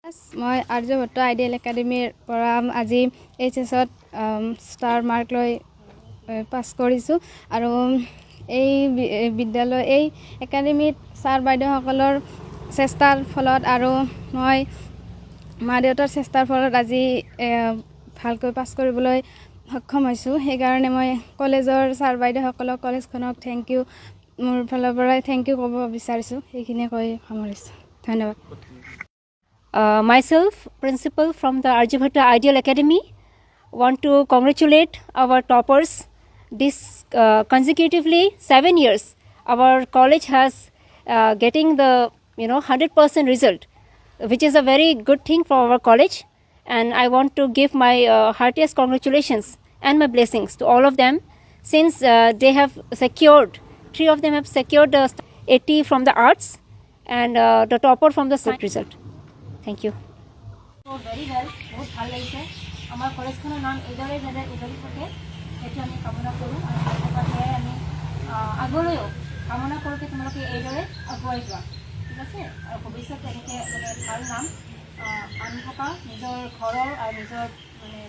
মই আৰ্যভট্ট আইডিয়েল একাডেমীৰ পৰা আজি এইচএছত ষ্টাৰ মাৰ্ক লৈ পাছ কৰিছোঁ আৰু এই বিদ্যালয় এই একাডেমীত ছাৰ বাইদেউসকলৰ চেষ্টাৰ ফলত আৰু মই মা দেউতাৰ চেষ্টাৰ ফলত আজি ভালকৈ পাছ কৰিবলৈ সক্ষম হৈছোঁ। সেইকাৰণে মই কলেজৰ ছাৰ বাইদেউসকলক কলেজখনক থেংক ইউ মোৰ ফালৰ পৰাই থেংক ইউ ক'ব বিচাৰিছোঁ। সেইখিনিয়ে কৈ সামৰিছোঁ। ধন্যবাদ। Myself, principal from the Aryabhatta Ideal Academy, want to congratulate our toppers. This consecutively 7 years, our college has getting the 100% result, which is a very good thing for our college. And I want to give my heartiest congratulations and my blessings to all of them, since they have secured, 3 of them have secured the 80 from the arts and the topper from the science result. Thank you. Very well. बहुत ভাল লাগিছে আমাৰ কলেজখনৰ নাম এইদৰে উজ্জ্বলি থাকে সেইটো আমি কামনা কৰোঁ আৰু লগতে আমি আগলৈও কামনা কৰোঁ যে তোমালোকে এইদৰে আগুৱাই যোৱা ঠিক আছে আৰু ভৱিষ্যতে এনেকৈ ভাল নাম আনি থকা নিজৰ ঘৰৰ আৰু নিজৰ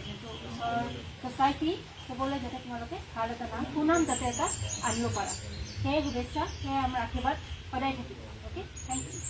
যোনটো ওচৰৰ ছ'চাইটি চবলৈ যাতে তোমালোকে ভাল এটা নাম সুনাম যাতে এটা আনিব পাৰা সেয়ে শুভেচ্ছা সেয়ে আমাৰ আশীৰ্বাদ সদায় থাকিব। Okay thank U.